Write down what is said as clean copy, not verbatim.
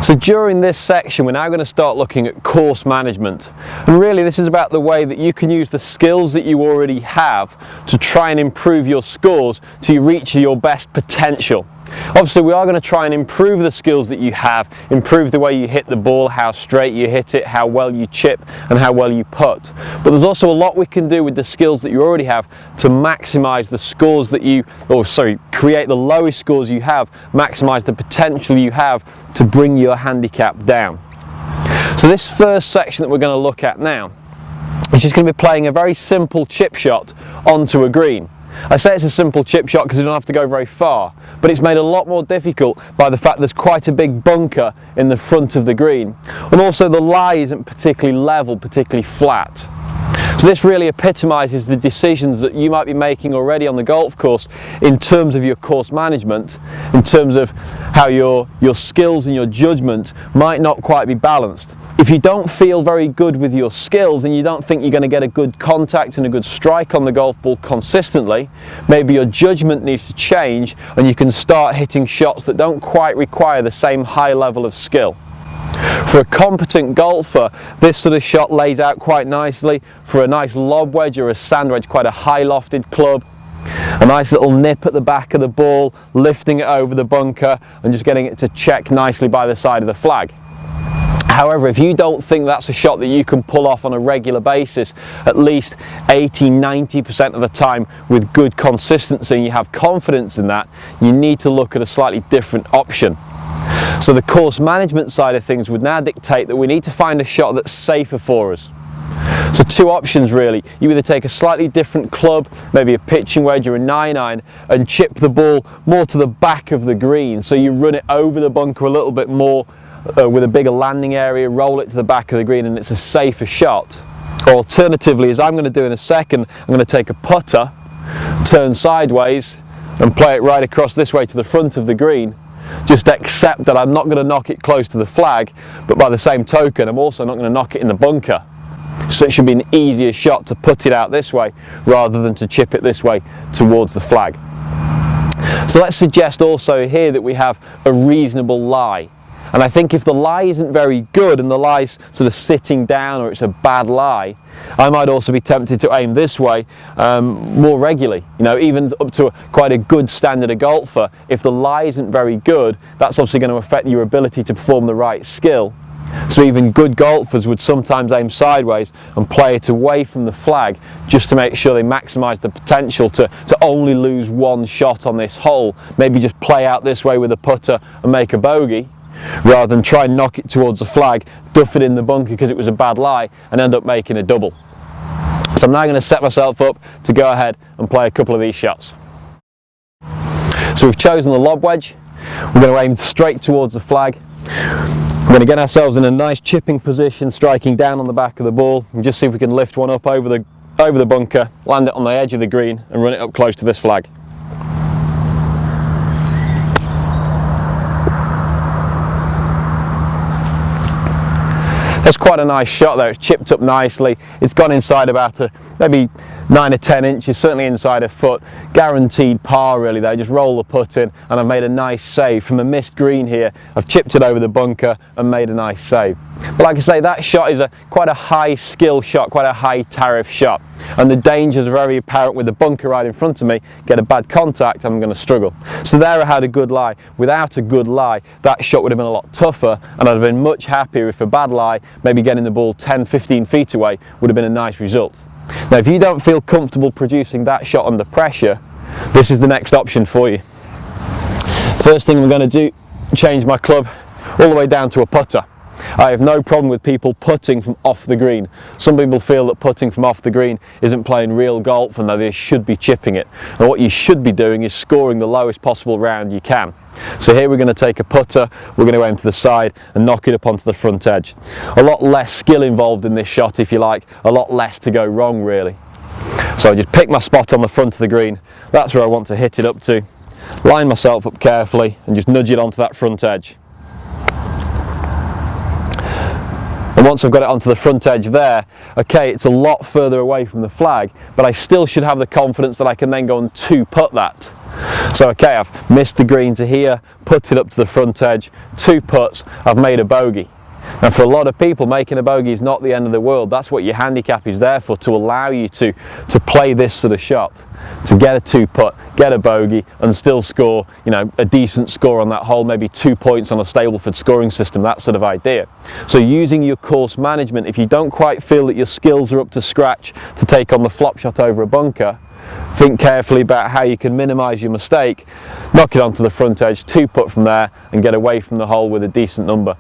So during this section we're now going to start looking at course management, and really this is about the way that you can use the skills that you already have to try and improve your scores to reach your best potential. Obviously we are going to try and improve the skills that you have, improve the way you hit the ball, how straight you hit it, how well you chip and how well you putt. But there's also a lot we can do with the skills that you already have to maximise the scores that create the lowest scores you have, maximise the potential you have to bring your handicap down. So this first section that we're going to look at now is just going to be playing a very simple chip shot onto a green. I say it's a simple chip shot because you don't have to go very far, but it's made a lot more difficult by the fact there's quite a big bunker in the front of the green, and also the lie isn't particularly level, particularly flat. So this really epitomises the decisions that you might be making already on the golf course in terms of your course management, in terms of how your skills and your judgment might not quite be balanced. If you don't feel very good with your skills and you don't think you're going to get a good contact and a good strike on the golf ball consistently, maybe your judgment needs to change and you can start hitting shots that don't quite require the same high level of skill. For a competent golfer, this sort of shot lays out quite nicely for a nice lob wedge or a sand wedge, quite a high lofted club. A nice little nip at the back of the ball, lifting it over the bunker and just getting it to check nicely by the side of the flag. However, if you don't think that's a shot that you can pull off on a regular basis, at least 80–90% of the time with good consistency, and you have confidence in that, you need to look at a slightly different option. So the course management side of things would now dictate that we need to find a shot that's safer for us. So two options really. You either take a slightly different club, maybe a pitching wedge or a 9-iron, and chip the ball more to the back of the green, so you run it over the bunker a little bit more with a bigger landing area, roll it to the back of the green, and it's a safer shot. Or alternatively, as I'm going to do in a second, I'm going to take a putter, turn sideways and play it right across this way to the front of the green. Just accept that I'm not going to knock it close to the flag, but by the same token I'm also not going to knock it in the bunker. So it should be an easier shot to put it out this way rather than to chip it this way towards the flag. So let's suggest also here that we have a reasonable lie. And I think if the lie isn't very good and the lie's sort of sitting down or it's a bad lie, I might also be tempted to aim this way more regularly. You know, even up to quite a good standard of golfer, if the lie isn't very good, that's obviously going to affect your ability to perform the right skill. So even good golfers would sometimes aim sideways and play it away from the flag just to make sure they maximise the potential to only lose one shot on this hole. Maybe just play out this way with a putter and make a bogey, rather than try and knock it towards the flag, duff it in the bunker because it was a bad lie and end up making a double. So I'm now going to set myself up to go ahead and play a couple of these shots. So we've chosen the lob wedge. We're going to aim straight towards the flag. We're going to get ourselves in a nice chipping position, striking down on the back of the ball, and just see if we can lift one up over the bunker, land it on the edge of the green and run it up close to this flag. That's quite a nice shot there. It's chipped up nicely. It's gone inside about maybe 9 or 10 inches, certainly inside a foot. Guaranteed par really there. Just roll the putt in and I've made a nice save. From a missed green here, I've chipped it over the bunker and made a nice save. But like I say, that shot is quite a high skill shot, quite a high tariff shot. And the dangers are very apparent with the bunker right in front of me. Get a bad contact, I'm going to struggle. So there I had a good lie. Without a good lie, that shot would have been a lot tougher, and I'd have been much happier if a bad lie, maybe getting the ball 10–15 feet away, would have been a nice result. Now if you don't feel comfortable producing that shot under pressure, this is the next option for you. First thing I'm going to do, change my club all the way down to a putter. I have no problem with people putting from off the green. Some people feel that putting from off the green isn't playing real golf and that they should be chipping it. And what you should be doing is scoring the lowest possible round you can. So here we're going to take a putter, we're going to aim to the side and knock it up onto the front edge. A lot less skill involved in this shot, if you like, a lot less to go wrong really. So I just pick my spot on the front of the green, that's where I want to hit it up to, line myself up carefully and just nudge it onto that front edge. And once I've got it onto the front edge there, okay, it's a lot further away from the flag, but I still should have the confidence that I can then go and two-putt that. So okay, I've missed the green to here, putted up to the front edge, 2 putts, I've made a bogey. And for a lot of people, making a bogey is not the end of the world. That's what your handicap is there for, to allow you to play this sort of shot, to get a 2 putt, get a bogey and still score, you know, a decent score on that hole, maybe 2 points on a Stableford scoring system, that sort of idea. So using your course management, if you don't quite feel that your skills are up to scratch to take on the flop shot over a bunker, think carefully about how you can minimise your mistake, knock it onto the front edge, 2 putt from there and get away from the hole with a decent number.